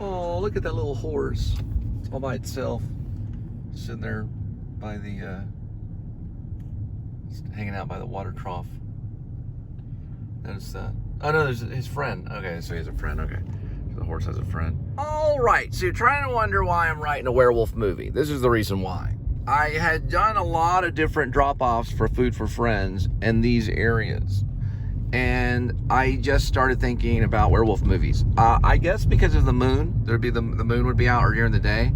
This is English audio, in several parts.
Oh, look at that little horse. It's all by itself. Sitting there by the, hanging out by the water trough. Notice that. Oh no, there's his friend. Okay, so he has a friend, okay. So the horse has a friend. All right, so you're trying to wonder why I'm writing a werewolf movie. This is the reason why. I had done a lot of different drop-offs for Food for Friends in these areas. And I just started thinking about werewolf movies. I guess because of the moon. There'd be the moon would be out or during the day.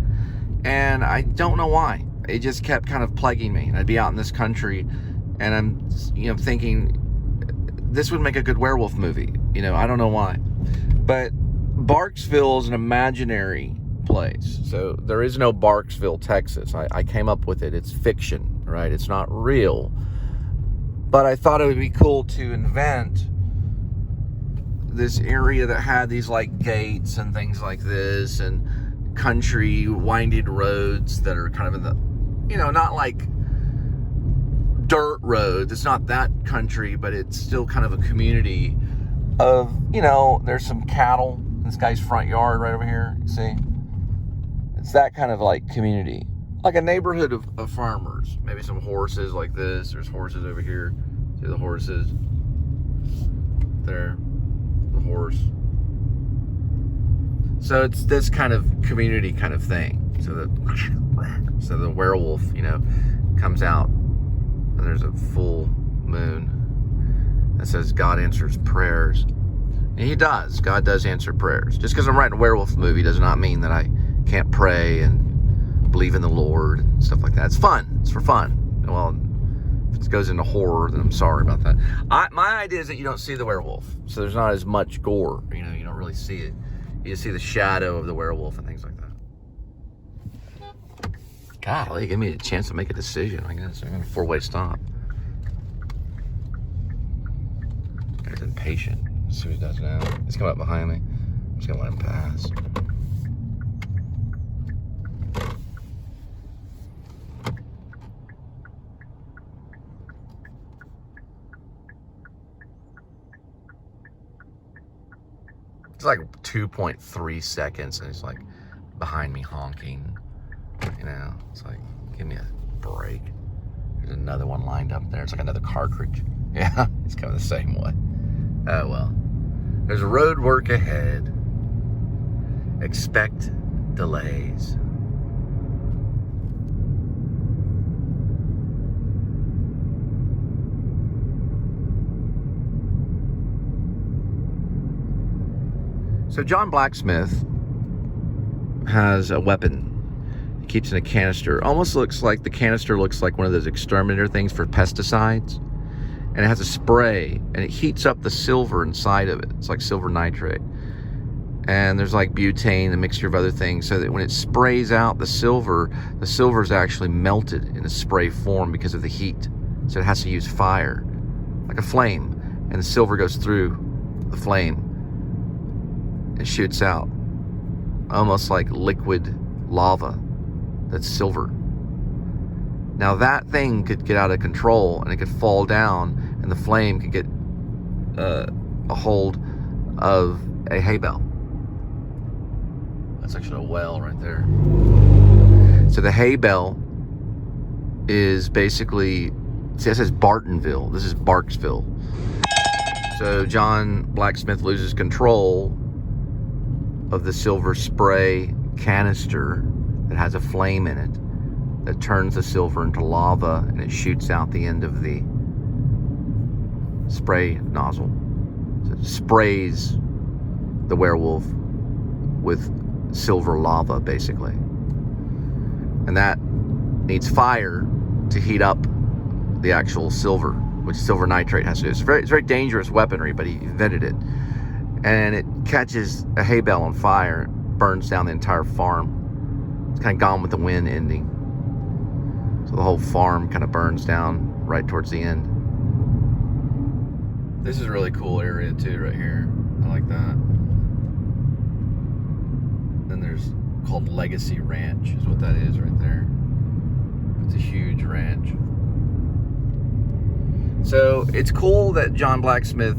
And I don't know why. It just kept kind of plaguing me. And I'd be out in this country and I'm, thinking this would make a good werewolf movie. I don't know why. But Barksville is an imaginary place. So there is no Barksville, Texas. I came up with it. It's fiction, right? It's not real. But I thought it would be cool to invent this area that had these like gates and things like this and country winding roads that are kind of in the, not like dirt roads. It's not that country, but it's still kind of a community of, there's some cattle in this guy's front yard right over here. You see? It's that kind of like community. Like a neighborhood of farmers. Maybe some horses like this. There's horses over here. See the horses. There. The horse. So it's this kind of community kind of thing. So the werewolf, comes out and there's a full moon that says God answers prayers. And he does. God does answer prayers. Just because I'm writing a werewolf movie does not mean that I can't pray and believe in the Lord and stuff like that. It's fun. It's for fun. Well, if it goes into horror, then I'm sorry about that. My idea is that you don't see the werewolf, so there's not as much gore. You don't really see it. You just see the shadow of the werewolf and things like that. Golly, give me a chance to make a decision. I guess I'm going to four-way stop. Guy's impatient. Let's see what he does now. He's coming up behind me. I'm just going to let him pass. It's like 2.3 seconds and he's like behind me honking. It's like, give me a break. There's another one lined up there. It's like another cartridge. Yeah, it's coming the same way. Oh well. There's road work ahead. Expect delays. So John Blacksmith has a weapon. He keeps in a canister. Almost looks like the canister looks like one of those exterminator things for pesticides. And it has a spray and it heats up the silver inside of it. It's like silver nitrate. And there's like butane, a mixture of other things, so that when it sprays out the silver is actually melted in a spray form because of the heat. So it has to use fire, like a flame. And the silver goes through the flame. It shoots out almost like liquid lava that's silver. Now that thing could get out of control and it could fall down and the flame could get a hold of a hay bale. That's actually a well right there. So the hay bale is basically, see, it says Bartonville. This is Barksville. So John Blacksmith loses control of the silver spray canister that has a flame in it that turns the silver into lava and it shoots out the end of the spray nozzle. So it sprays the werewolf with silver lava basically. And that needs fire to heat up the actual silver, which silver nitrate has to do. It's very dangerous weaponry, but he invented it. And it catches a hay bale on fire, and burns down the entire farm. It's kind of Gone with the Wind ending. So the whole farm kind of burns down right towards the end. This is a really cool area too, right here. I like that. Then there's called Legacy Ranch, is what that is right there. It's a huge ranch. So it's cool that John Blacksmith,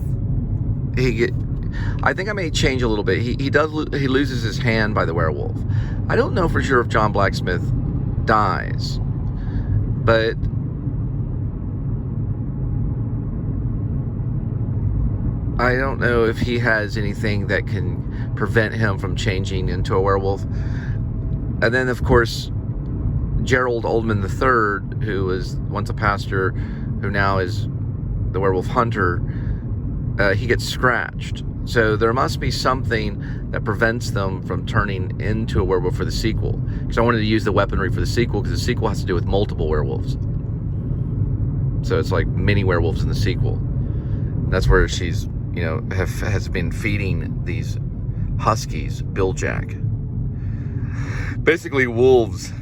I think I may change a little bit. He loses his hand by the werewolf. I don't know for sure if John Blacksmith dies, but I don't know if he has anything that can prevent him from changing into a werewolf. And then, of course, Gerald Oldman III, who was once a pastor, who now is the werewolf hunter, he gets scratched. So there must be something that prevents them from turning into a werewolf for the sequel. Because I wanted to use the weaponry for the sequel, because the sequel has to do with multiple werewolves. So it's like mini werewolves in the sequel. That's where she's, has been feeding these huskies, Billjack. Basically wolves.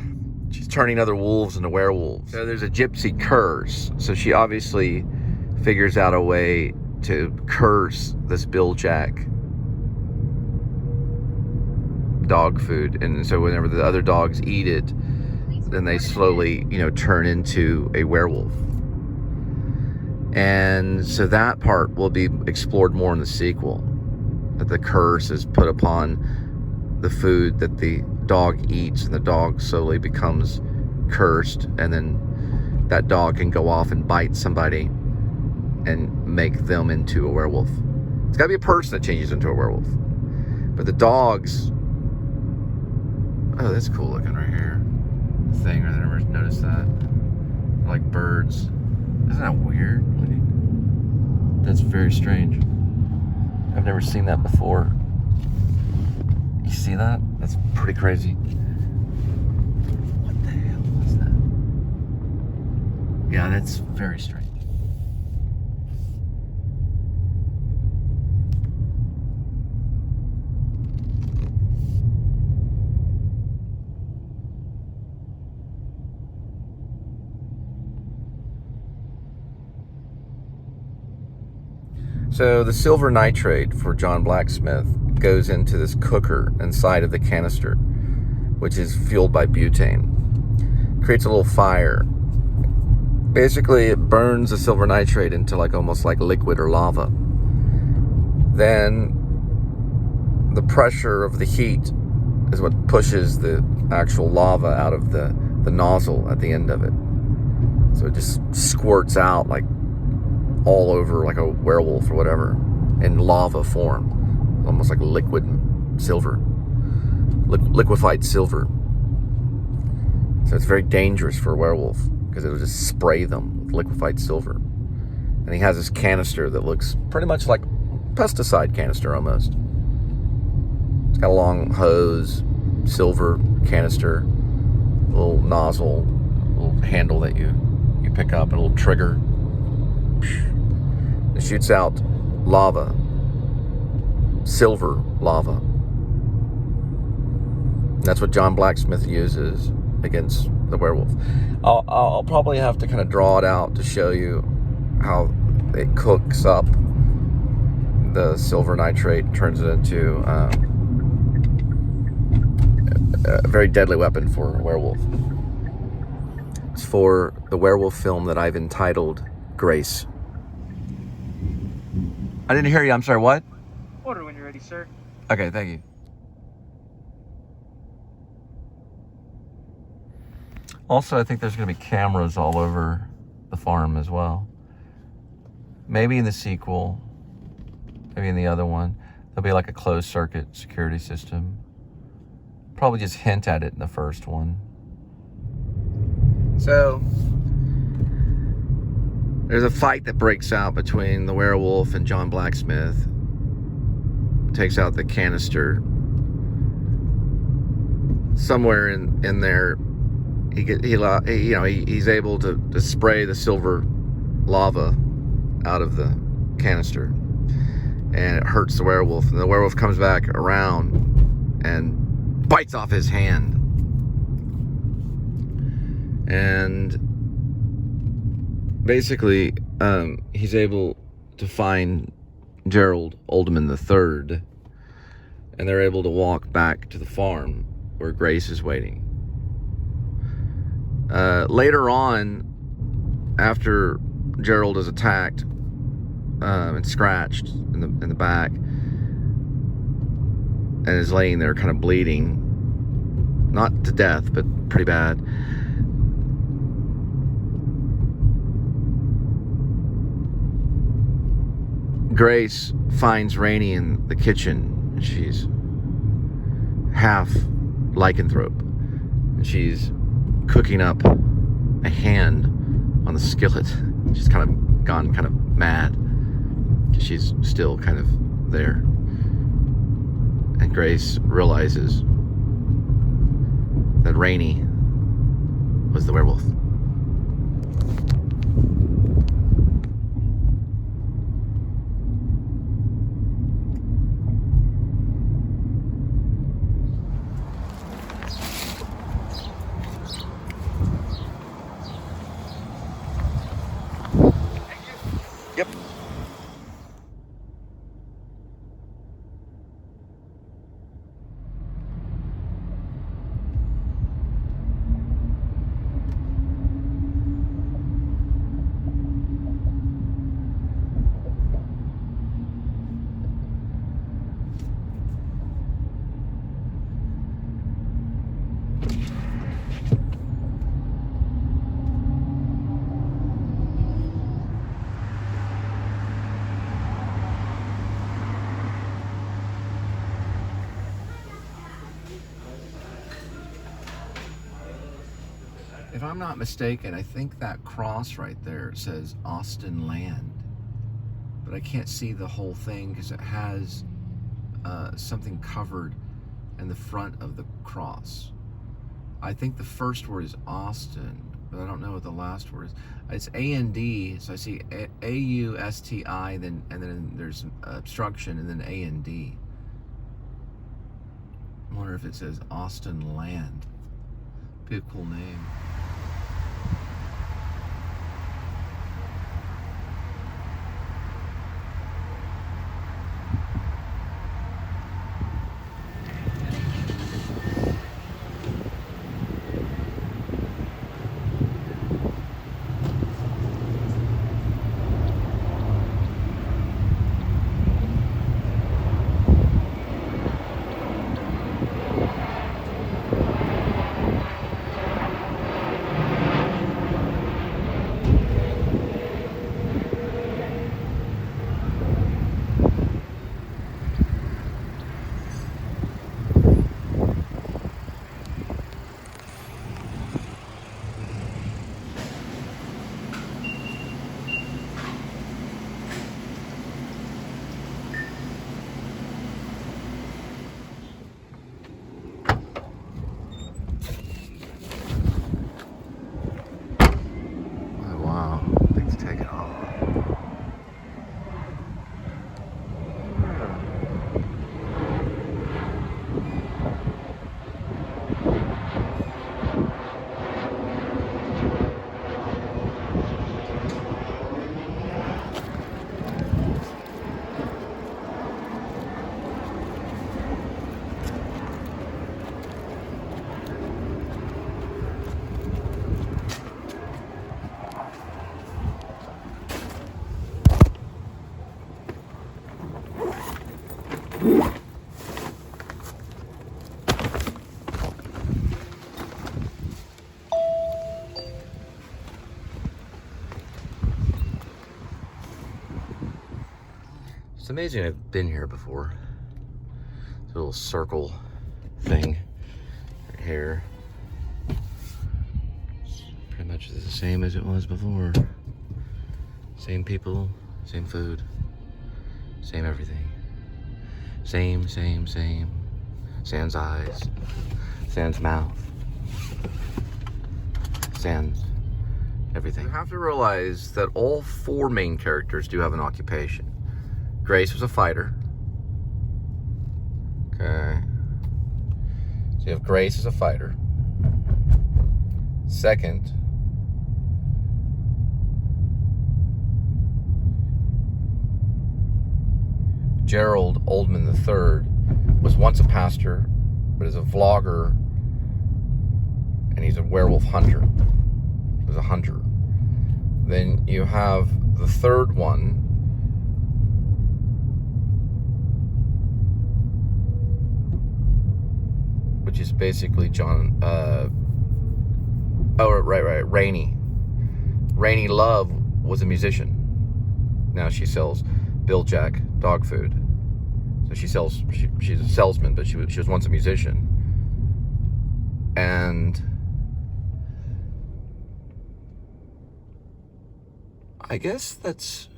She's turning other wolves into werewolves. So there's a gypsy curse. So she obviously figures out a way to curse this Billjack dog food. And so whenever the other dogs eat it, then they slowly, turn into a werewolf. And so that part will be explored more in the sequel. That the curse is put upon the food that the dog eats, and the dog slowly becomes cursed, and then that dog can go off and bite somebody and make them into a werewolf. It's got to be a person that changes into a werewolf. But the dogs... Oh, that's cool looking right here. The thing, I never noticed that. They're like birds. Isn't that weird? That's very strange. I've never seen that before. You see that? That's pretty crazy. What the hell was that? Yeah, that's very strange. So the silver nitrate for John Blacksmith goes into this cooker inside of the canister, which is fueled by butane. Creates a little fire. Basically, it burns the silver nitrate into almost like liquid or lava. Then the pressure of the heat is what pushes the actual lava out of the nozzle at the end of it. So it just squirts out all over like a werewolf or whatever in lava form, almost like liquid silver, liquefied silver. So it's very dangerous for a werewolf because it'll just spray them with liquefied silver. And he has this canister that looks pretty much like pesticide canister almost. It's got a long hose, silver canister, a little nozzle, a little handle that you pick up, and a little trigger. It shoots out lava, silver lava. And that's what John Blacksmith uses against the werewolf. I'll probably have to kind of draw it out to show you how it cooks up the silver nitrate, turns it into a very deadly weapon for a werewolf. It's for the werewolf film that I've entitled Grace. I didn't hear you. I'm sorry, what? Order when you're ready, sir. Okay, thank you. Also, I think there's going to be cameras all over the farm as well. Maybe in the sequel, maybe in the other one, there'll be like a closed circuit security system. Probably just hint at it in the first one. So there's a fight that breaks out between the werewolf and John Blacksmith. Takes out the canister. Somewhere in there, he's able to spray the silver lava out of the canister, and it hurts the werewolf. And the werewolf comes back around and bites off his hand. And basically, he's able to find Gerald Oldman III, and they're able to walk back to the farm where Grace is waiting. Later on, after Gerald is attacked and scratched in the back and is laying there kind of bleeding, not to death, but pretty bad, Grace finds Rainey in the kitchen. She's half lycanthrope. She's cooking up a hand on the skillet. She's kind of gone kind of mad. She's still kind of there. And Grace realizes that Rainey was the werewolf. Yep. If I'm not mistaken, I think that cross right there says Austin Land. But I can't see the whole thing because it has something covered in the front of the cross. I think the first word is Austin, but I don't know what the last word is. It's A-N-D, so I see A-U-S-T-I, and then there's obstruction, and then A-N-D. I wonder if it says Austin Land. Be a cool name. It's amazing I've been here before. It's a little circle thing right here. It's pretty much the same as it was before. Same people, same food, same everything. Same. Sans eyes, sans mouth, sans everything. You have to realize that all four main characters do have an occupation. Grace was a fighter. Okay. So you have Grace as a fighter. Second, Gerald Oldman III was once a pastor, but is a vlogger and he's a werewolf hunter. He's a hunter. Then you have the third one, which is basically John. Rainey. Rainey Love was a musician. Now she sells Bill Jack dog food. So she's a salesman, but she was once a musician. And I guess it's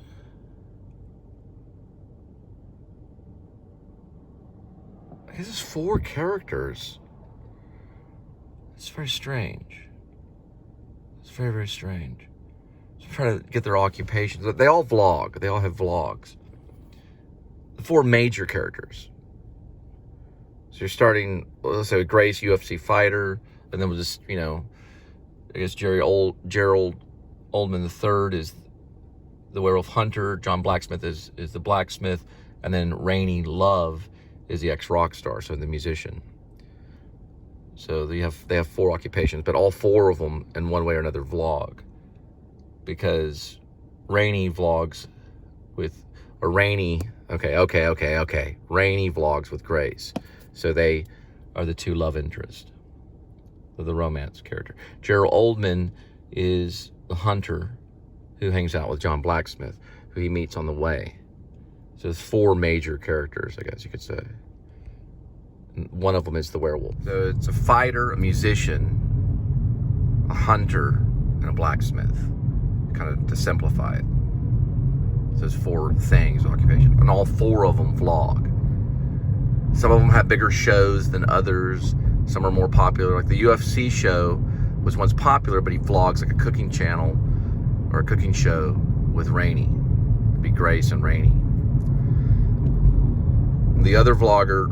four characters. It's very strange. It's very, very strange. So I'm trying to get their occupations. They all vlog. They all have vlogs. The four major characters. So you're starting, let's say, Grace, UFC fighter, and then we'll just, I guess Gerald Oldman III is the werewolf hunter. John Blacksmith is the blacksmith, and then Rainey Love is the ex-rock star, so the musician. So they have four occupations, but all four of them in one way or another vlog, because Rainey vlogs with, or Rainey, okay. Rainey vlogs with Grace. So they are the two love interests of the romance character. Gerald Oldman is the hunter who hangs out with John Blacksmith, who he meets on the way. So there's four major characters, I guess you could say. One of them is the werewolf. So it's a fighter, a musician, a hunter, and a blacksmith, kind of to simplify it. So there's four things, occupation, and all four of them vlog. Some of them have bigger shows than others. Some are more popular. Like the UFC show was once popular, but he vlogs like a cooking channel or a cooking show with Rainey. It'd be Grace and Rainey. The other vlogger,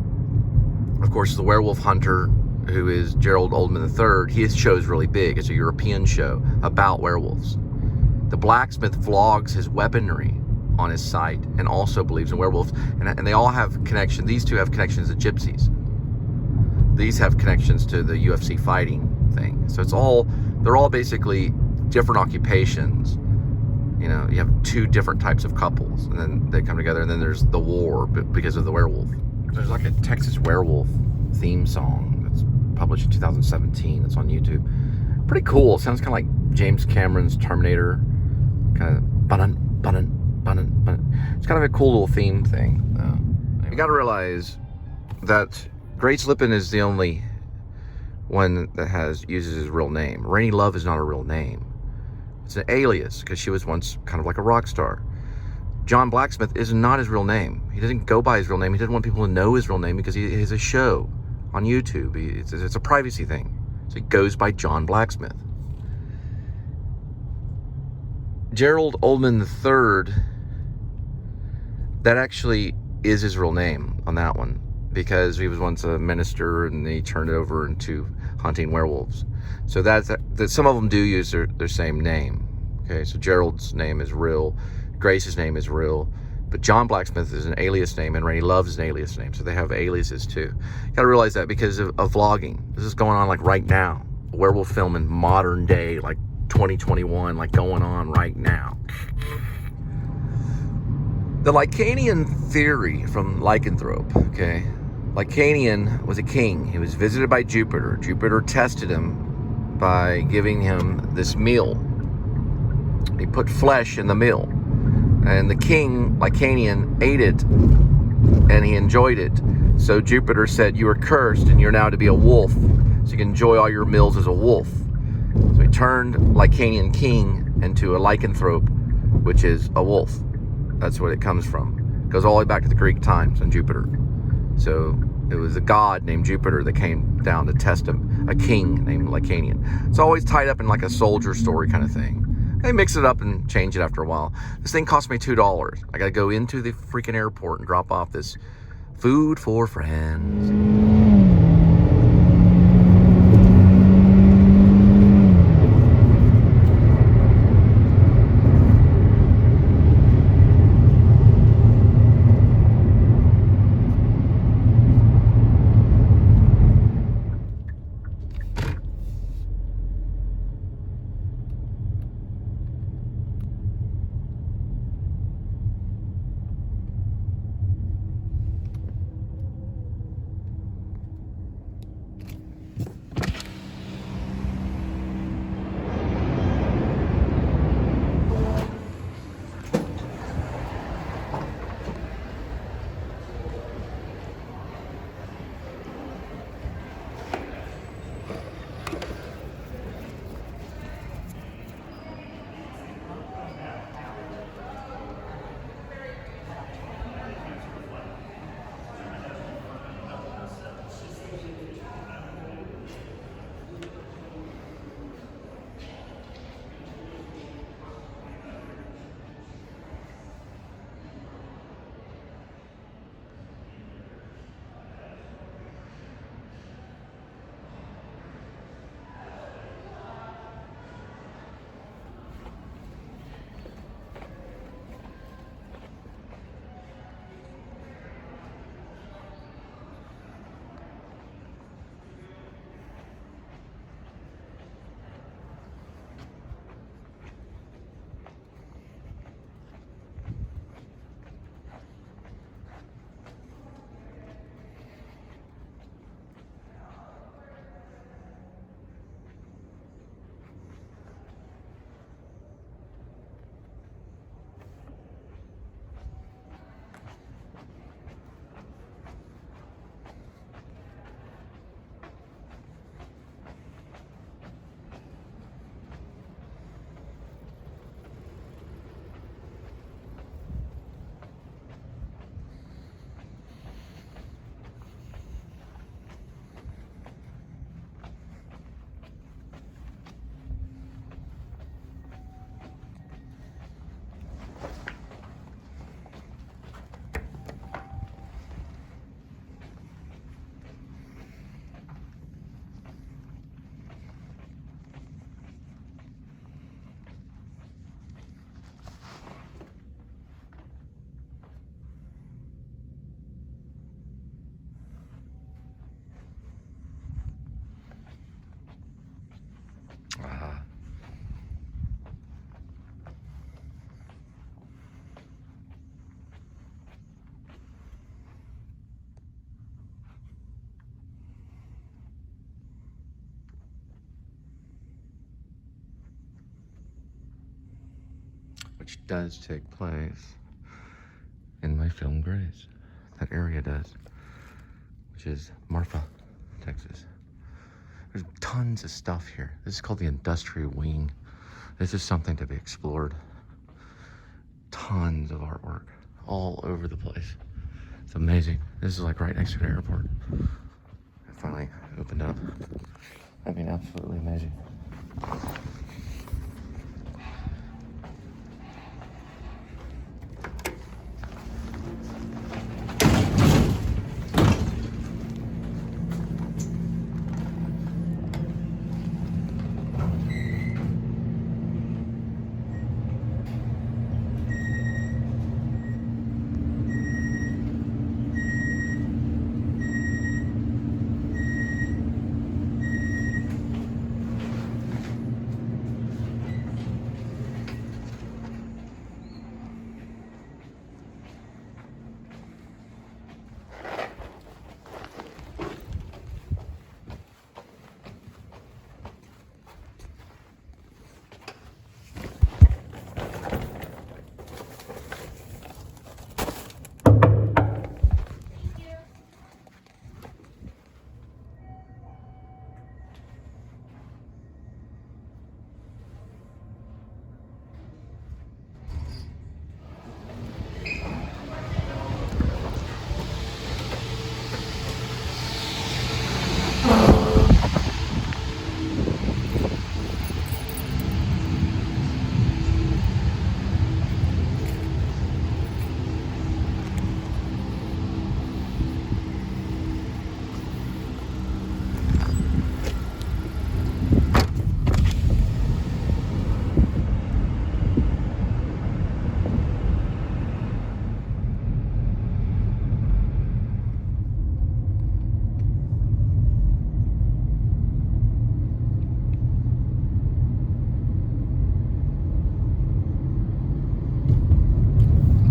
of course, is the werewolf hunter, who is Gerald Oldman III. His show is really big. It's a European show about werewolves. The blacksmith vlogs his weaponry on his site and also believes in werewolves, and they all have connection. These two have connections to gypsies. These have connections to the UFC fighting thing. So they're all basically different occupations. You have two different types of couples, and then they come together, and then there's the war because of the werewolf. There's like a Texas werewolf theme song that's published in 2017. It's on YouTube. Pretty cool. It sounds kind of like James Cameron's Terminator. Kind of bun. It's kind of a cool little theme thing. You got to realize that Grace Lippin is the only one that uses his real name. Rainey Love is not a real name. It's an alias because she was once kind of like a rock star. John Blacksmith is not his real name. He doesn't go by his real name. He doesn't want people to know his real name because he has a show on YouTube. It's a privacy thing. So he goes by John Blacksmith. Gerald Oldman III, that actually is his real name on that one, because he was once a minister and he turned it over into hunting werewolves. So that some of them do use their same name. Okay, so Gerald's name is real, Grace's name is real, but John Blacksmith is an alias name, and Rainey Love is an alias name. So they have aliases too. You gotta realize that because of vlogging. This is going on like right now. A werewolf film in modern day, like 2021, like going on right now. The Lycanian theory from Lycanthrope, okay? Lycanian was a king. He was visited by Jupiter. Jupiter tested him by giving him this meal. He put flesh in the meal. And the king, Lycanian, ate it, and he enjoyed it. So Jupiter said, "You are cursed, and you're now to be a wolf, so you can enjoy all your meals as a wolf." So he turned Lycanian king into a lycanthrope, which is a wolf. That's what it comes from. It goes all the way back to the Greek times and Jupiter. So it was a god named Jupiter that came down to test him, a king named Lycanian. It's always tied up in like a soldier story kind of thing. They mix it up and change it after a while. This thing cost me $2. I gotta go into the freaking airport and drop off this food for friends. which does take place in my film Grace. That area does, which is Marfa, Texas. There's tons of stuff here. This is called the industrial wing. This is something to be explored. Tons of artwork all over the place. It's amazing. This is like right next to an airport. It finally opened up. I mean, absolutely amazing.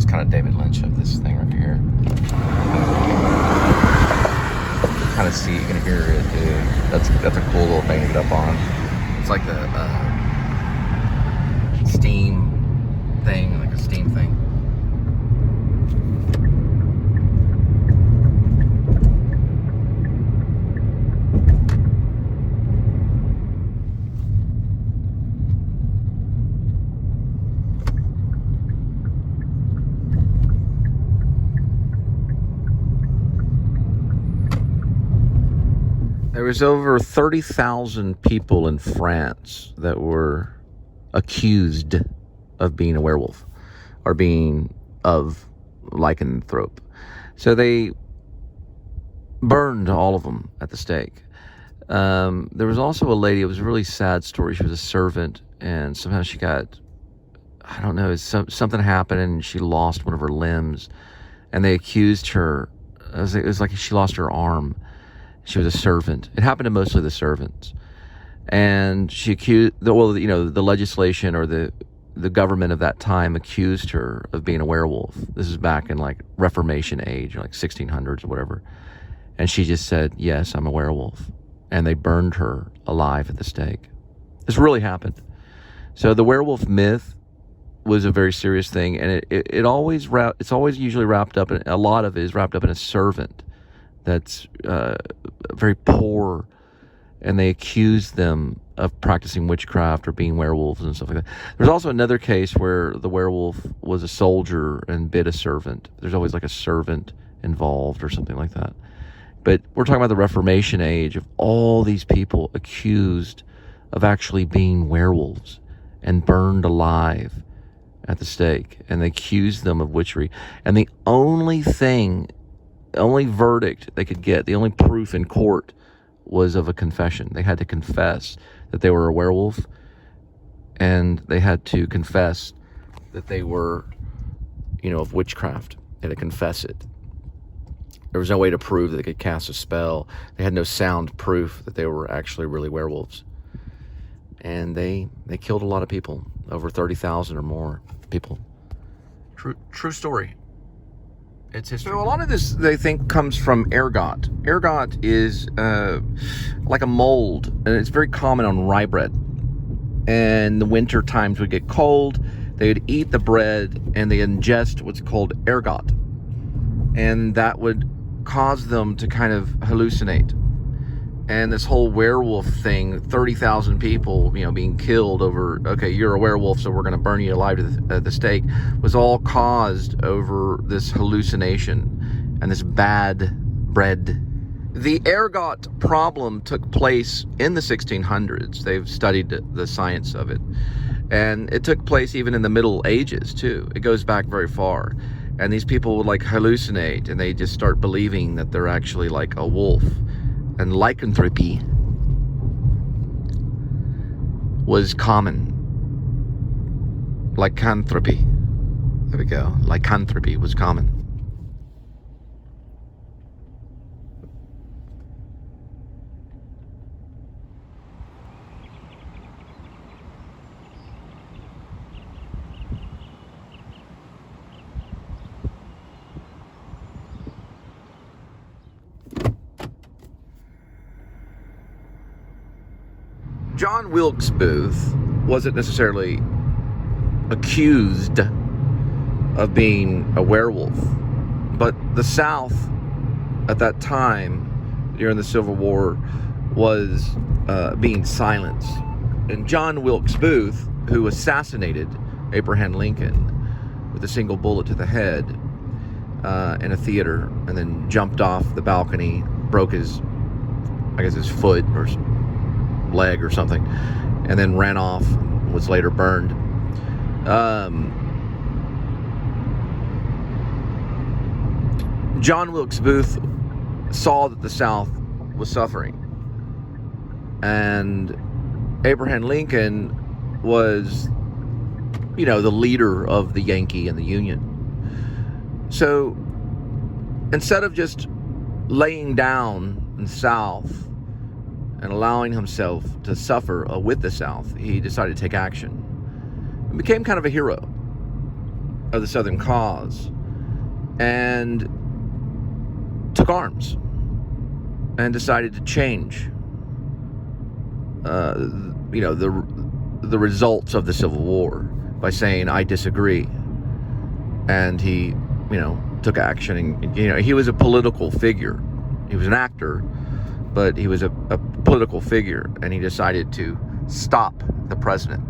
Kind of David Lynch of this thing right here. Kind of see, you can hear it, dude. That's a cool little thing to get up on. It's like the steam thing, like a steam thing. There was over 30,000 people in France that were accused of being a werewolf or being of lycanthrope. So they burned all of them at the stake. There was also a lady, it was a really sad story. She was a servant and somehow she got, I don't know, something happened and she lost one of her limbs and they accused her. It was like she lost her arm. She was a servant. It happened to mostly the servants. And she accused, the legislation or the government of that time accused her of being a werewolf. This is back in like Reformation age, like 1600s or whatever. And she just said, yes, I'm a werewolf. And they burned her alive at the stake. This really happened. So the werewolf myth was a very serious thing. And it's always usually wrapped up in, a lot of it is wrapped up in a servant that's very poor, and they accuse them of practicing witchcraft or being werewolves and stuff like that. There's also another case where the werewolf was a soldier and bit a servant. There's always like a servant involved or something like that. But we're talking about the Reformation age of all these people accused of actually being werewolves and burned alive at the stake, and they accused them of witchery. And the only verdict they could get, the only proof in court was of a confession. They had to confess that they were a werewolf, and they had to confess that they were, of witchcraft. They had to confess it. There was no way to prove that they could cast a spell. They had no sound proof that they were actually really werewolves. And they killed a lot of people, over 30,000 or more people. True story. It's history. So a lot of this, they think, comes from ergot. Ergot is like a mold, and it's very common on rye bread. And the winter times would get cold. they would eat the bread and they ingest what's called ergot. And that would cause them to kind of hallucinate. And this whole werewolf thing, 30,000 people, being killed over, okay, you're a werewolf, so we're going to burn you alive to the stake, was all caused over this hallucination and this bad bread. The ergot problem took place in the 1600s. They've studied the science of it. And it took place even in the Middle Ages, too. It goes back very far. And these people would hallucinate, and they just start believing that they're actually like a wolf. And lycanthropy was common. Lycanthropy. There we go. Lycanthropy was common. John Wilkes Booth wasn't necessarily accused of being a werewolf, but the South at that time, during the Civil War, was being silenced. And John Wilkes Booth, who assassinated Abraham Lincoln with a single bullet to the head in a theater, and then jumped off the balcony, broke his foot or leg or something, and then ran off, was later burned. John Wilkes Booth saw that the South was suffering, and Abraham Lincoln was, the leader of the Yankee and the Union. So instead of just laying down in the South and allowing himself to suffer with the South, he decided to take action and became kind of a hero of the Southern cause, and took arms and decided to change the results of the Civil War by saying, I disagree. And he took action, and he was a political figure. He was an actor, but he was a political figure, and he decided to stop the president.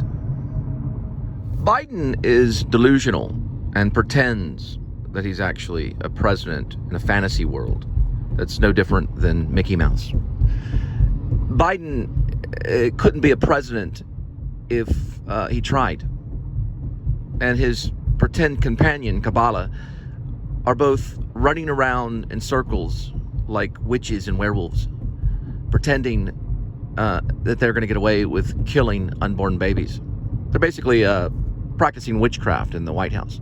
Biden is delusional and pretends that he's actually a president in a fantasy world that's no different than Mickey Mouse. Biden couldn't be a president if he tried. And his pretend companion, Kamala, are both running around in circles like witches and werewolves, pretending that they're going to get away with killing unborn babies. They're basically practicing witchcraft in the White House.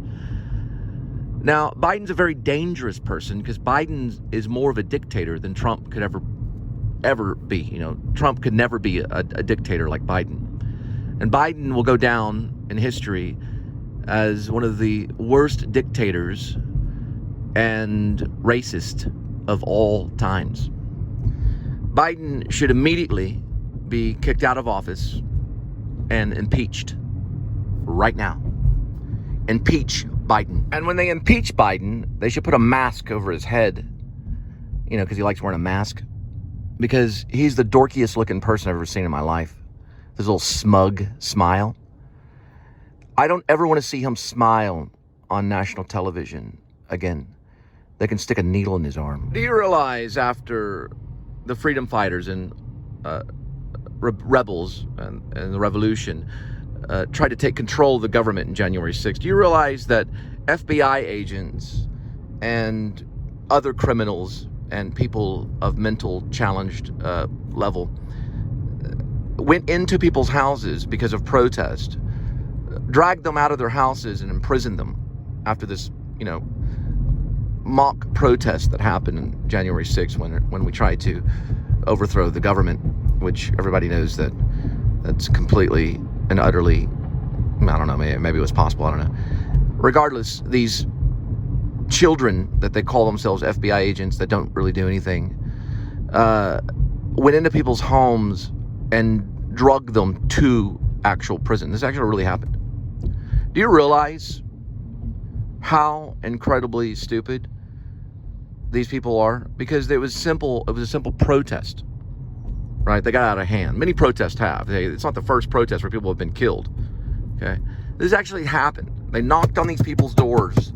Now, Biden's a very dangerous person because Biden is more of a dictator than Trump could ever be. Trump could never be a dictator like Biden. And Biden will go down in history as one of the worst dictators and racist of all times. Biden should immediately be kicked out of office and impeached right now. Impeach Biden. And when they impeach Biden, they should put a mask over his head, because he likes wearing a mask, because he's the dorkiest looking person I've ever seen in my life. This little smug smile. I don't ever want to see him smile on national television again. They can stick a needle in his arm. Do you realize after the freedom fighters and rebels and the revolution tried to take control of the government in January 6th, do you realize that FBI agents and other criminals and people of mental challenged level went into people's houses because of protest, dragged them out of their houses and imprisoned them after this, mock protest that happened on January 6th when we tried to overthrow the government, which everybody knows that's completely and utterly, I don't know, maybe it was possible, I don't know. Regardless, these children that they call themselves FBI agents that don't really do anything, went into people's homes and drugged them to actual prison. This actually really happened. Do you realize how incredibly stupid these people are? Because it was a simple protest, right? They got out of hand. Many protests have. It's not the first protest where people have been killed, okay? This actually happened. They knocked on these people's doors,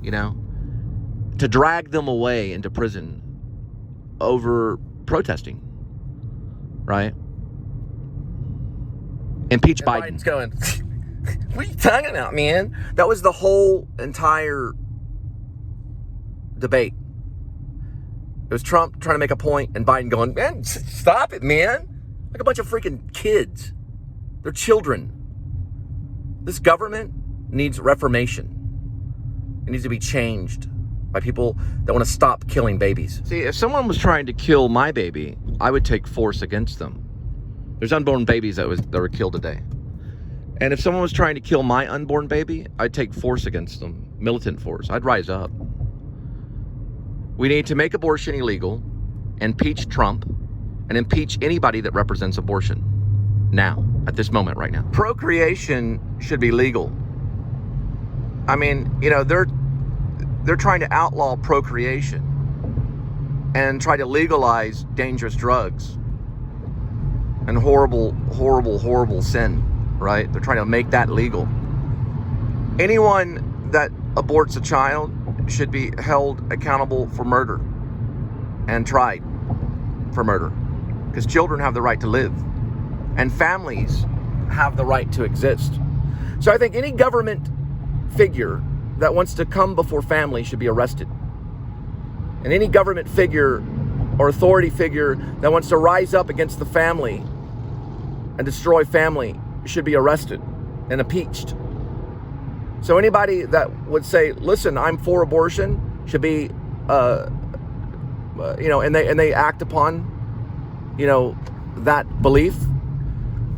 to drag them away into prison over protesting, right? Impeach Biden. Biden's going, what are you talking about, man? That was the whole entire debate. It was Trump trying to make a point and Biden going, man, stop it, man. Like a bunch of freaking kids. They're children. This government needs reformation. It needs to be changed by people that want to stop killing babies. See, if someone was trying to kill my baby, I would take force against them. There's unborn babies that were killed today. And if someone was trying to kill my unborn baby, I'd take force against them, militant force. I'd rise up. We need to make abortion illegal, impeach Trump, and impeach anybody that represents abortion. Now, at this moment right now. Procreation should be legal. I mean, they're trying to outlaw procreation and try to legalize dangerous drugs and horrible sin, right? They're trying to make that legal. Anyone that aborts a child should be held accountable for murder and tried for murder, because children have the right to live and families have the right to exist. So I think any government figure that wants to come before family should be arrested. And any government figure or authority figure that wants to rise up against the family and destroy family should be arrested and impeached. So anybody that would say, listen, I'm for abortion, should be, and they act upon, that belief,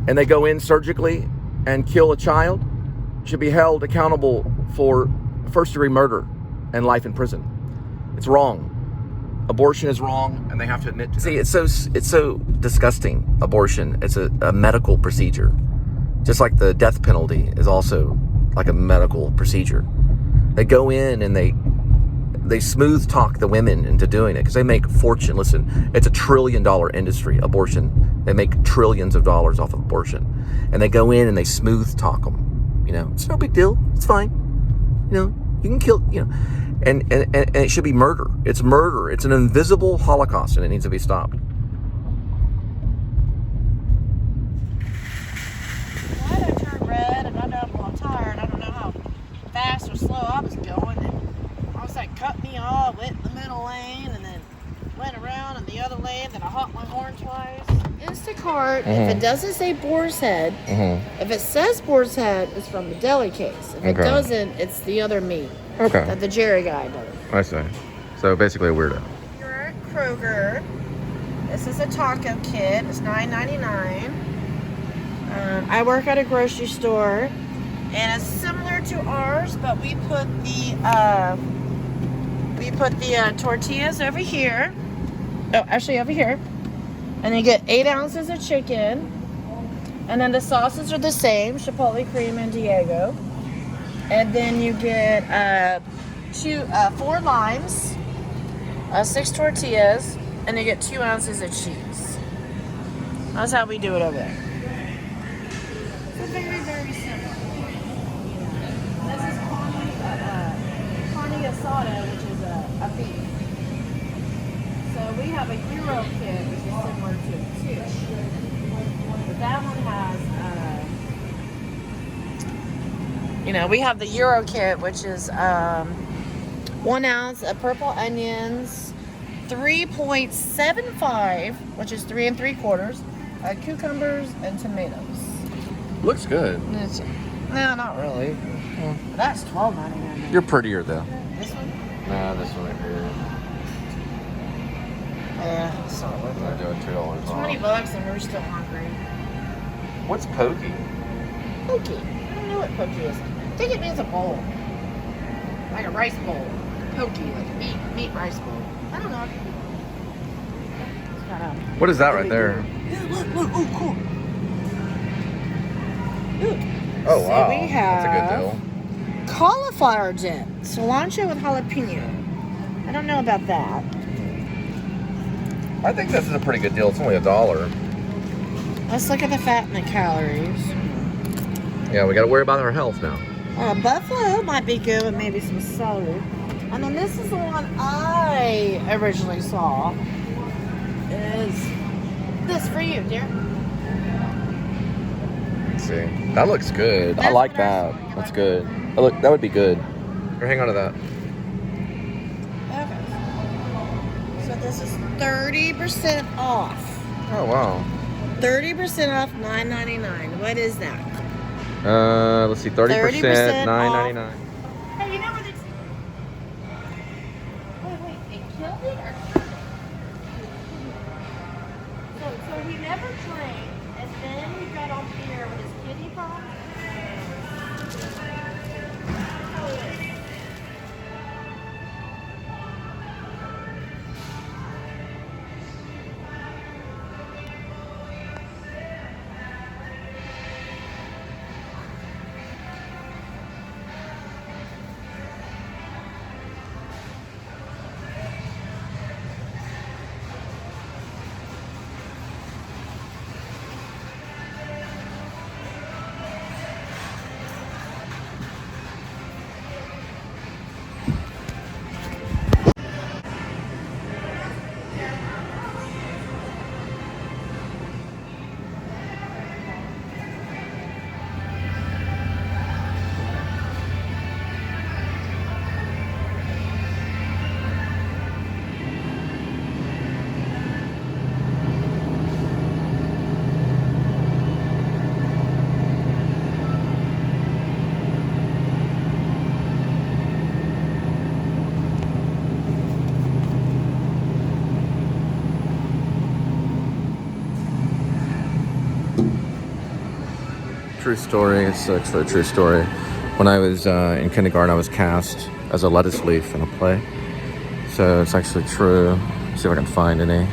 and they go in surgically and kill a child, should be held accountable for first-degree murder and life in prison. It's wrong. Abortion is wrong, and they have to admit to it. See, it's so disgusting, abortion. It's a medical procedure. Just like the death penalty is also like a medical procedure. They go in and they smooth talk the women into doing it because they make a fortune. Listen, it's $1 trillion industry, abortion. They make trillions of dollars off of abortion. And they go in and they smooth talk them. It's no big deal. It's fine. You can kill, and it should be murder. It's murder. It's an invisible Holocaust, and it needs to be stopped. Why did I turn red? And I know I'm tired. I don't know how fast or slow I was going. And I was like, cut me off, went in the middle lane, and then went around in the other lane. Then I honked my horn twice. Instacart, if it doesn't say Boar's Head, if it says Boar's Head, it's from the deli case. If it doesn't, it's the other meat that the Jerry guy does. I see. So basically a weirdo. You're at Kroger. This is a taco kit. It's $9.99. I work at a grocery store, and it's similar to ours, but we put the tortillas over here. Oh, actually over here. And you get 8 ounces of chicken. And then the sauces are the same, Chipotle cream and Diego. And then you get 4 limes, 6 tortillas, and you get 2 ounces of cheese. That's how we do it over there. So very, very simple. This is carne asada, which is a beef. So we have a Euro kit, which is similar to it too. But that one has, we have the Euro kit, which is 1 ounce of purple onions, 3.75, which is 3 3/4, cucumbers and tomatoes. Looks good. No, not really. Well, that's $12.99. You're prettier though. This one? Nah, this one right here. Yeah, it's not worth I do it $2 off. $20 and we're still hungry. What's pokey? Pokey. I don't know what pokey is. I think it means a bowl. Like a rice bowl. Pokey, like a meat rice bowl. I don't know. It's kind of... What is that right there? Yeah, look. Oh, cool. Look. Oh, So wow. we have That's a good deal. cauliflower dip, cilantro with jalapeno. I don't know about that. I think this is a pretty good deal. It's only $1. Let's look at the fat and the calories. Yeah, we got to worry about our health now. Buffalo might be good with maybe some celery. And then this is the one I originally saw. Is this for you, dear? Let's see. That looks good. I That's like what I that. saw. You That's like good. Oh, look, that would be good. Here, hang on to that. Okay. So this is 30% off. Oh, wow. 30% off, $9.99. What is that? Let's see. 30%, 30% $9.99. Hey, you know where this... Wait, it killed it or So he never drank, and then he got on beer with his kidney problems. True story. It's actually a true story. When I was in kindergarten, I was cast as a lettuce leaf in a play. So it's actually true. Let's see if I can find any.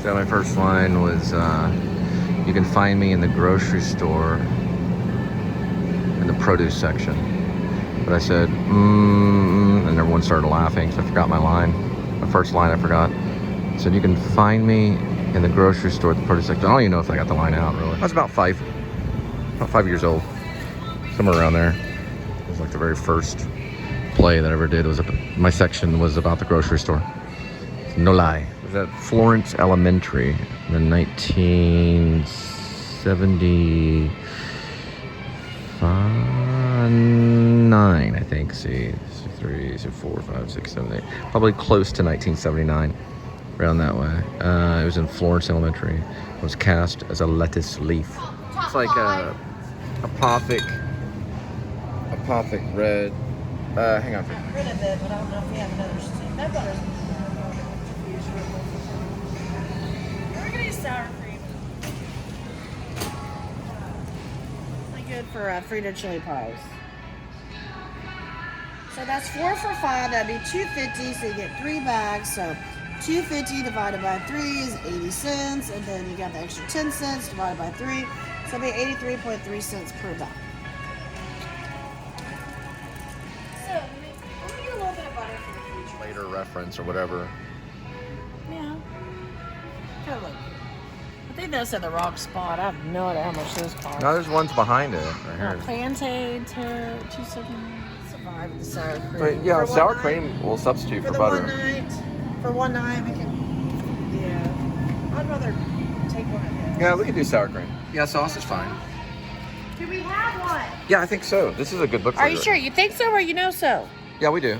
So my first line was, you can find me in the grocery store in the produce section. But I said, and everyone started laughing, so I forgot my line. My first line I forgot. I said, you can find me in the grocery store at the produce section. I don't even know if I got the line out, really. I was about 5 years old, somewhere around there. It was like the very first play that I ever did. It was my section was about the grocery store. No lie. It was at Florence Elementary in the 1979, I think. See, 3, 4, 5, 6, 7, 8. Probably close to 1979, around that way. It was in Florence Elementary. It was cast as a lettuce leaf. It's like a apothic red. Hang on. Got rid of it, but I don't know if we have another stick. That butter's... We're gonna use sour cream. Really good for Frito chili pies. So that's 4 for $5. That'd be $2.50. So you get 3 bags. So $2.50 divided by 3 is 80 cents, and then you got the extra 10 cents divided by 3. So it'll be 83.3 cents per bag. So we'll get a little bit of butter for the future. Later reference or whatever. Yeah. Kind of like, I think that's at the wrong spot. I have no idea how much this costs. No, there's ones behind it right here. Plantain, 270. Survive the sour cream. But yeah, For sour one cream night, will substitute for for the butter. For one night, we can. Yeah. I'd rather take one of those. Yeah, we can do sour cream. Yeah, sauce is fine. Do we have one? Yeah, I think so. This is a good book for Are you sure? You think so or you know so? Yeah, we do.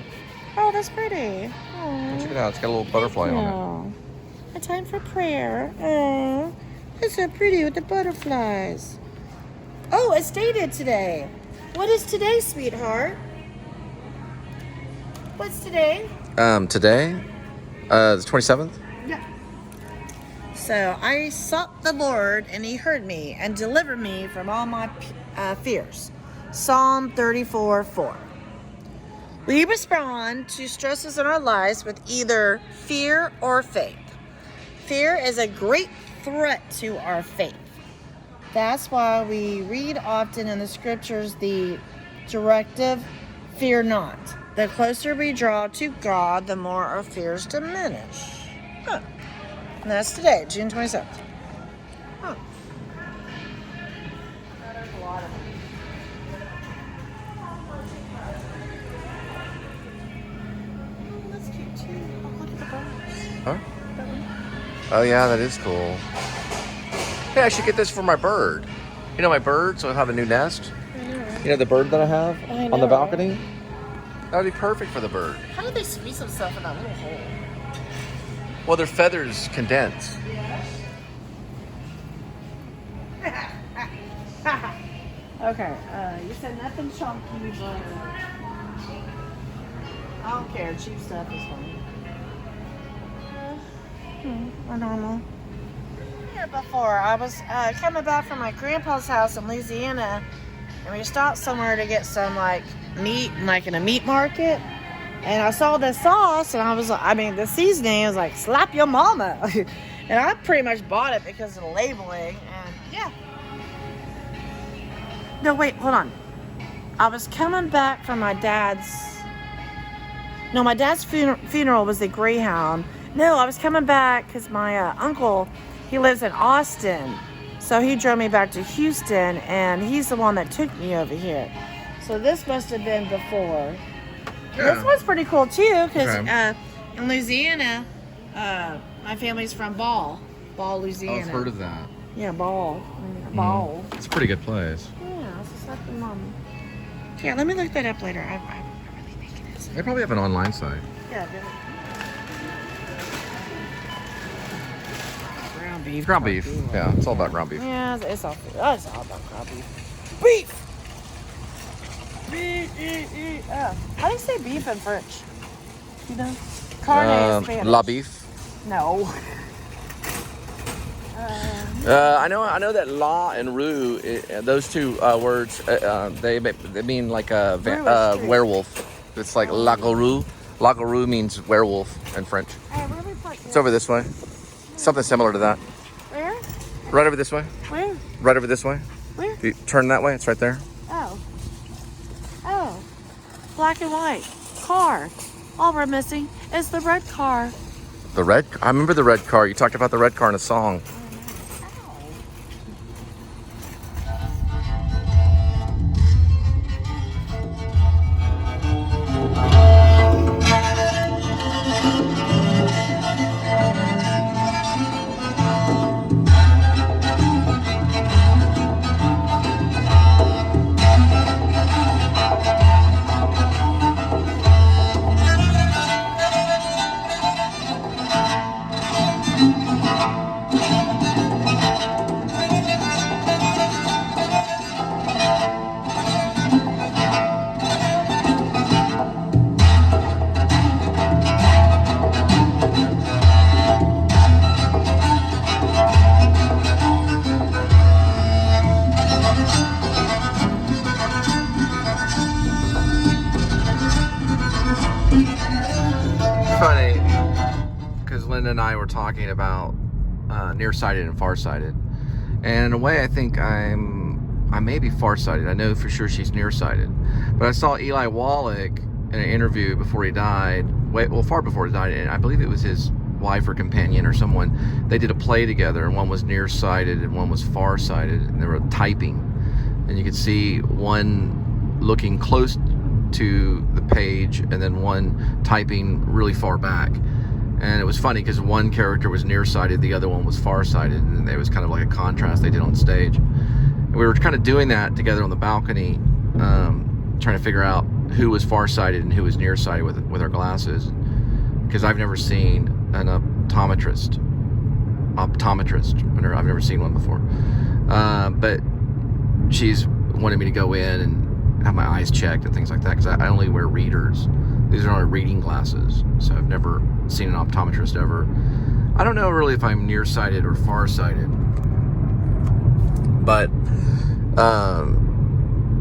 Oh, that's pretty. Oh. Check it out. It's got a little butterfly on Oh. A time for prayer. Oh, it's so pretty with the butterflies. Oh, it's dated today. What is today, sweetheart? What's today? it. Today, the 27th. Yeah. So I sought the Lord, and he heard me and delivered me from all my fears. Psalm 34:4. We respond to stresses in our lives with either fear or faith. Fear is a great threat to our faith. That's why we read often in the scriptures the directive, fear not. The closer we draw to God, the more our fears diminish. Huh. And that's today, June 27th. Huh. There's a lot of them. Oh, that's cute too. Oh, look at the birds. Huh? Oh yeah, that is cool. Hey, I should get this for my bird. You know my birds will have a new nest. I know, right? You know the bird that I have I on the know. balcony? That would be perfect for the bird. How do they squeeze themselves in that little hole? Well, their feathers condense. Okay, you said nothing chunky, but I don't care. Cheap stuff is fine. We're normal. Here before, I was coming back from my grandpa's house in Louisiana, and we stopped somewhere to get some like meat, like in a meat market. And I saw this sauce, and I was like, I mean, the seasoning was like, slap your mama. And I pretty much bought it because of the labeling, and yeah. No, wait, hold on. I was coming back from my dad's funeral was the Greyhound. No, I was coming back because my uncle, he lives in Austin. So he drove me back to Houston, and he's the one that took me over here. So this must have been before. Yeah. This one's pretty cool too, because Okay. in Louisiana, my family's from Ball, Louisiana. I've heard of that. Yeah, Ball. Ball. It's a pretty good place. Yeah, it's just like the mom. Yeah, let me look that up later. I really think it is. They probably have an online site. Yeah, really. Ground beef. Ground beef. Yeah, it's all about ground beef. Yeah, it's all about ground beef. Beef! How do you say beef in French? You know? Carne in Spanish. La beef. No. I know that la and rue, those two words, they mean like a werewolf. It's like la garou. La garou means werewolf in French. It's over this way. Something similar to that. Where? Right over this way. Where? Right over this way. Where? If you turn that way, it's right there. Oh. Oh. Black and white. Car. All we're missing is the red car. The red. I remember the red car. You talked about the red car in a song. Funny, because Linda and I were talking about Nearsighted and Farsighted, and in a way I think I may be Farsighted. I know for sure she's Nearsighted, but I saw Eli Wallach in an interview before he died, far before he died, and I believe it was his wife or companion or someone. They did a play together, and one was Nearsighted and one was Farsighted, and they were typing, and you could see one looking close to the page and then one typing really far back. And it was funny because one character was nearsighted, the other one was farsighted, and it was kind of like a contrast they did on stage. And we were kind of doing that together on the balcony, trying to figure out who was farsighted and who was nearsighted with our glasses, because I've never seen an optometrist. I've never seen one before. But she's wanted me to go in and have my eyes checked and things like that, because I only wear readers. These are only reading glasses, so I've never seen an optometrist ever. I don't know really if I'm nearsighted or farsighted, but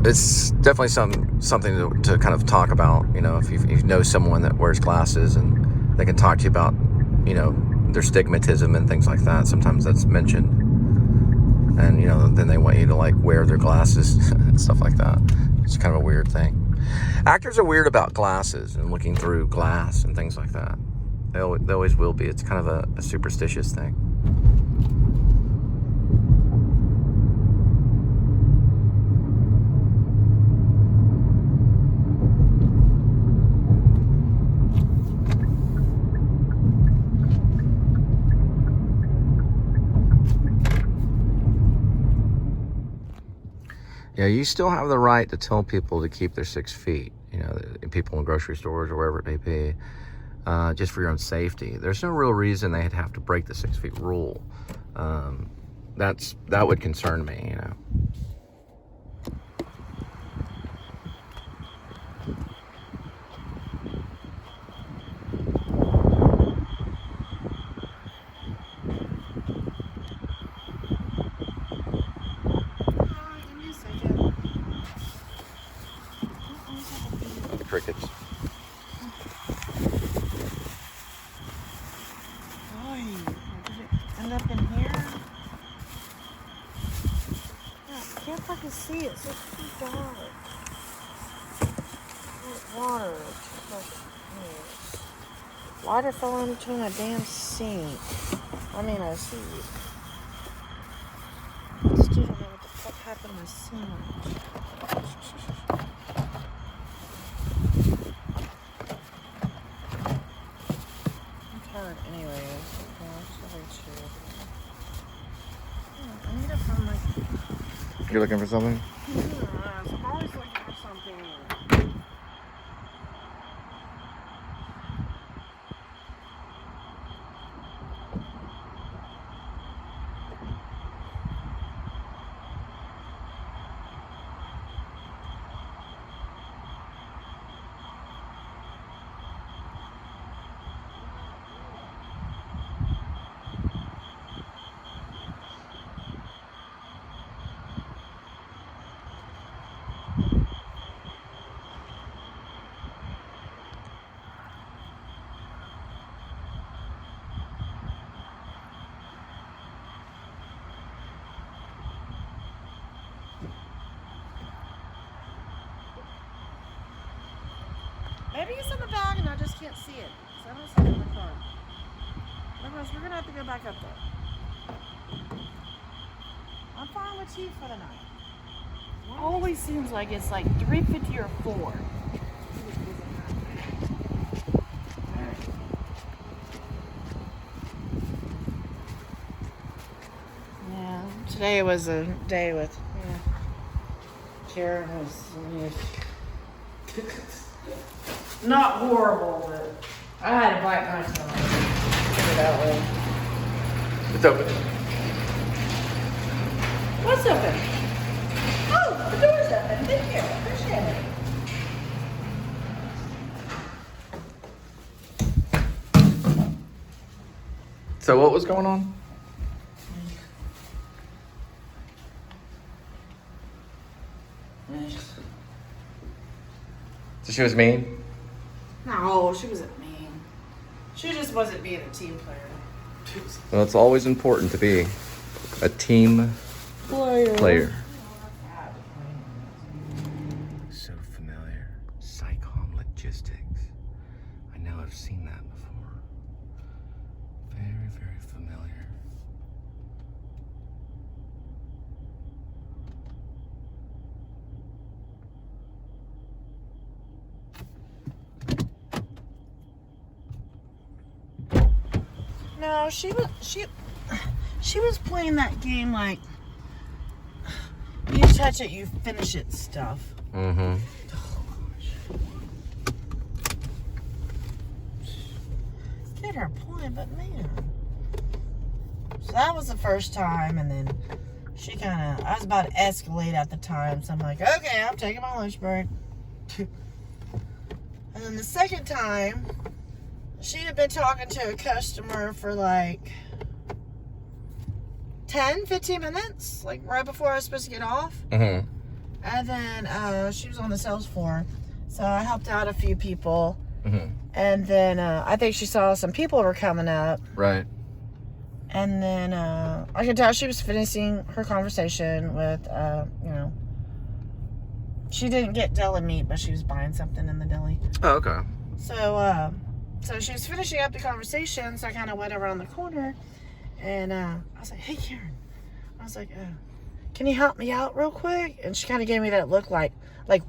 it's definitely something to kind of talk about. You know, if you know someone that wears glasses and they can talk to you about, you know, their stigmatism and things like that. Sometimes that's mentioned, and you know, then they want you to like wear their glasses and stuff like that. It's kind of a weird thing. Actors are weird about glasses and looking through glass and things like that. They always will be. It's kind of a superstitious thing. Yeah, you still have the right to tell people to keep their 6 feet. You know, people in grocery stores or wherever it may be, just for your own safety. There's no real reason they'd have to break the 6 feet rule. That would concern me, you know. Crickets. Oh, did it end up in here? Yeah, I can't fucking see it. It's too dark. Water. Water fell in between a damn sink. I mean, a seat. I still don't know what the fuck happened to my sandwich. You're looking for something? I'm always looking for something. Maybe it's in the bag and I just can't see it. So I don't see it in the car. Otherwise, we're gonna have to go back up there. I'm fine with you for the night. Always seems like it's like 350 or 4. Yeah, today was a day with Karen was not horrible, but I had to bite my tongue. Put it that way. It's open. What's open? Oh, the door's open. Thank you. Appreciate it. So what was going on? So she was mean? No, she wasn't mean. She just wasn't being a team player. Well, it's always important to be a team player. So familiar. Cyclone Logistics. I know I've seen that before. Very, very familiar. No, she was playing that game like you touch it, you finish it stuff. Mm-hmm. Get her point, but man. So that was the first time, and then she I was about to escalate at the time, so I'm like, okay, I'm taking my lunch break. And then the second time, she had been talking to a customer for like 10, 15 minutes, like right before I was supposed to get off. Mm-hmm. And then she was on the sales floor. So I helped out a few people. Mm-hmm. And then I think she saw some people were coming up. Right. And then I could tell she was finishing her conversation with, you know, she didn't get deli meat, but she was buying something in the deli. Oh, okay. So, so she was finishing up the conversation, so I kind of went around the corner, and I was like, hey, Karen. I was like, can you help me out real quick? And she kind of gave me that look like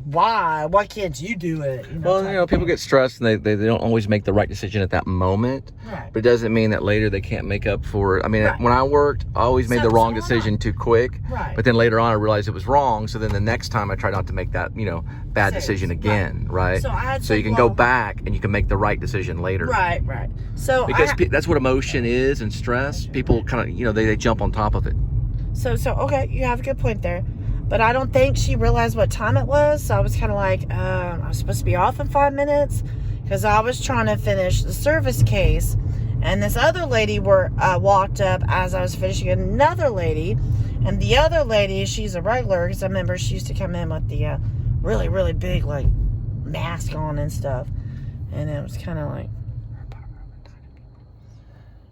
why? Why can't you do it? You know, well, you know, people get stressed and they don't always make the right decision at that moment. Right. But it doesn't mean that later they can't make up for it. I mean, when I worked, I always made the wrong decision too quick. Right. But then later on, I realized it was wrong. So then the next time I try not to make that, you know, bad decision again. Right. So you can go back and you can make the right decision later. Right. Right. So because that's what emotion is and stress. People kind of, you know, they jump on top of it. So okay, you have a good point there. But I don't think she realized what time it was. So I was kind of like, I was supposed to be off in 5 minutes because I was trying to finish the service case. And this other lady walked up as I was finishing another lady. And the other lady, she's a regular because I remember she used to come in with the really, really big like mask on and stuff. And it was kind of like...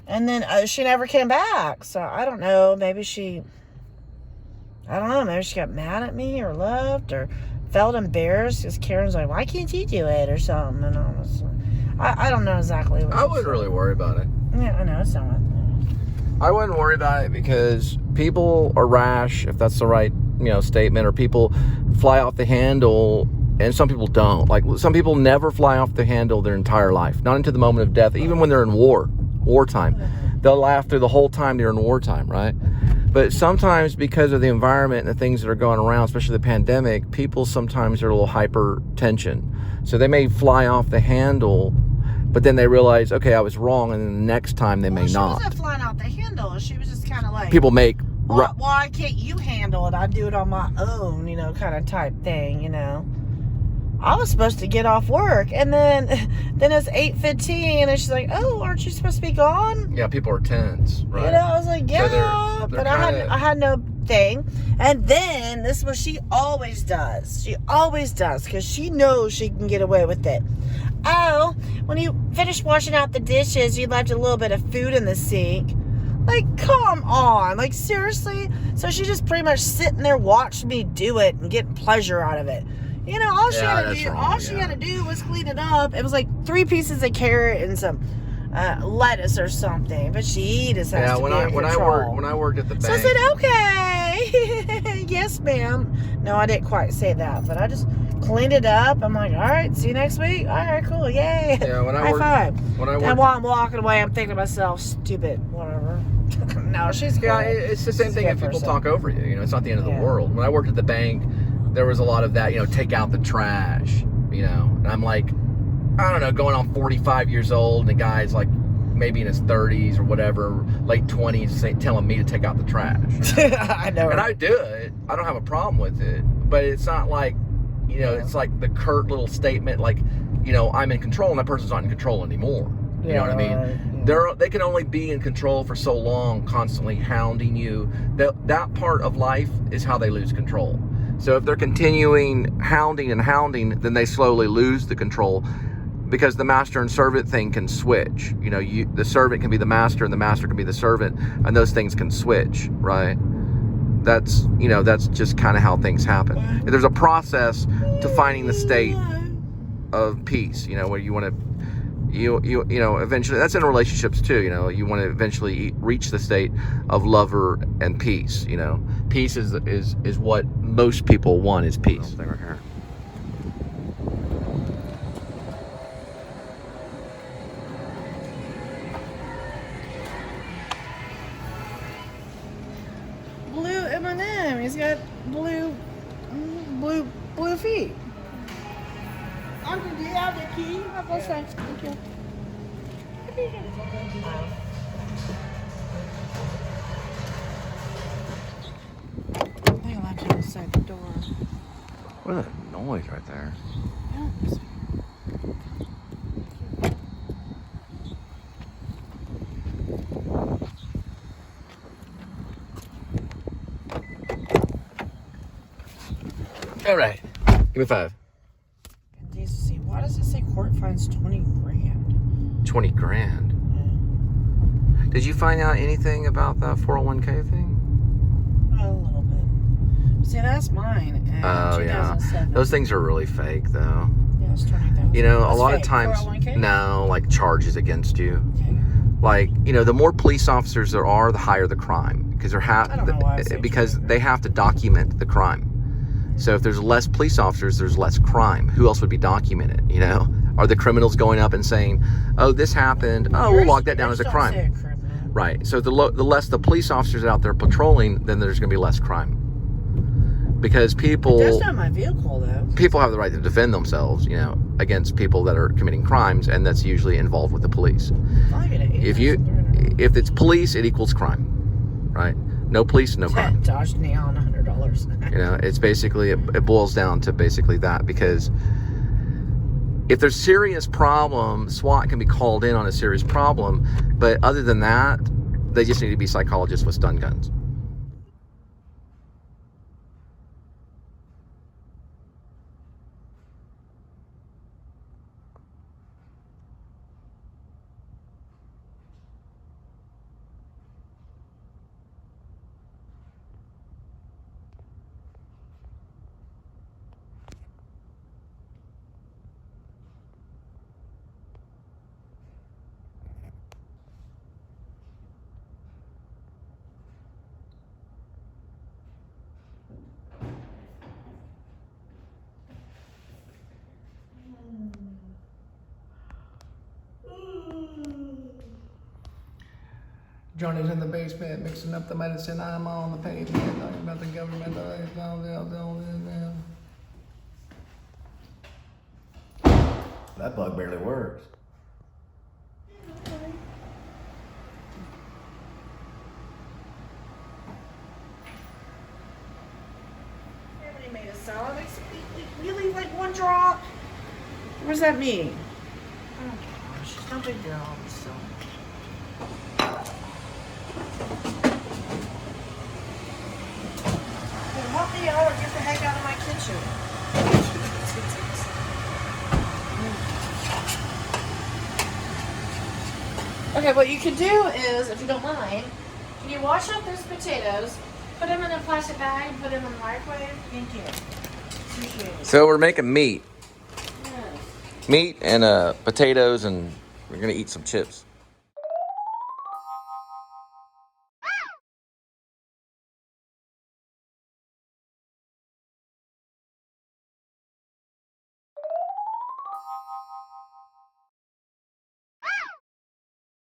And then she never came back. So I don't know. Maybe she got mad at me or left or felt embarrassed because Karen's like, why can't you do it or something? And I don't know exactly what I wouldn't really worry about it. Yeah, I know. It's not I wouldn't worry about it because people are rash, if that's the right, you know, statement, or people fly off the handle, and some people don't. Like, some people never fly off the handle their entire life, not until the moment of death, even when they're in wartime. They'll laugh through the whole time they're in wartime, right? But sometimes because of the environment and the things that are going around, especially the pandemic, people sometimes are a little hypertension. So they may fly off the handle, but then they realize, okay, I was wrong, and then the next time they may not. She wasn't flying off the handle. She was just kind of like... People make... Why can't you handle it? I do it on my own, you know, kind of type thing, you know. I was supposed to get off work, and then it's 8:15, and she's like, "Oh, aren't you supposed to be gone?" Yeah, people are tense, right? You know, I was like, "Yeah," so they're but I had no thing. And then this is what she always does. She always does because she knows she can get away with it. Oh, when you finished washing out the dishes, you left a little bit of food in the sink. Like, come on, like seriously. So she just pretty much sitting there watching me do it and getting pleasure out of it. You know, all she had to do was clean it up. It was like 3 pieces of carrot and some lettuce or something. But she just has to be in control. When I worked at the bank. So I said, okay. Yes, ma'am. No, I didn't quite say that. But I just cleaned it up. I'm like, all right, see you next week. All right, cool. Yay. Yeah, High five. And while I'm walking away, I'm thinking to myself, stupid, whatever. No, she's cool. Yeah, it's the same thing if people talk over you. You know, it's not the end of the world. When I worked at the bank, there was a lot of that, you know, take out the trash, you know. And I'm like, I don't know, going on 45 years old, and the guy's like maybe in his 30s or whatever, late 20s, telling me to take out the trash. I know. And I do it. I don't have a problem with it. But it's not like, you know, it's like the curt little statement, like, you know, I'm in control, and that person's not in control anymore. You know what I mean? They can only be in control for so long, constantly hounding you. That part of life is how they lose control. So if they're continuing hounding, then they slowly lose the control, because the master and servant thing can switch. You know, the servant can be the master and the master can be the servant, and those things can switch, right? That's, you know, that's just kind of how things happen. There's a process to finding the state of peace, you know, where you want to, you know, eventually, that's in relationships too, you know, you want to eventually reach the state of lover and peace, you know. Peace is what most people want, is peace. Thing right here. Blue M&M. He's got blue feet. Uncle, do you have the key? I'll go say. Thank you. I think I'll have to inside the door. What is that noise right there? All right. Give me 5. Indecency. Why does it say court fines 20 grand? 20 grand? Yeah. Did you find out anything about the 401k thing? A little bit. See, that's mine. And Oh, yeah. 2007. Those things are really fake, though. Yeah, it's 20,000. You know, That's a lot fake. of times, 401k? no, like charges against you. Okay. Like, you know, the more police officers there are, the higher the crime. Because I don't know why I say because true. they have to document the crime. So if there's less police officers, there's less crime. Who else would be documented, you know? Are the criminals going up and saying, oh, this happened. Oh, we'll log that down as a crime. Say a criminal. Right. So the less the police officers out there patrolling, then there's going to be less crime. Because people... That's not my vehicle, though. People have the right to defend themselves, you know, against people that are committing crimes, and that's usually involved with the police. If it's police, it equals crime, right? No police, no crime. Dodged me on $100. You know, it's basically it boils down to basically that, because if there's serious problem, SWAT can be called in on a serious problem, but other than that, they just need to be psychologists with stun guns. Johnny's in the basement mixing up the medicine. I'm on the pavement talking about the government. That bug barely works. Everybody made a salad. Makes it really like one drop. What does that mean? Oh gosh, it's no big deal. So. Help me out or get the heck out of my kitchen. Okay, what you could do is, if you don't mind, can you wash up those potatoes, put them in a plastic bag, and put them in the microwave? Thank you. Appreciate it. So we're making meat. Yes. Meat and potatoes, and we're going to eat some chips.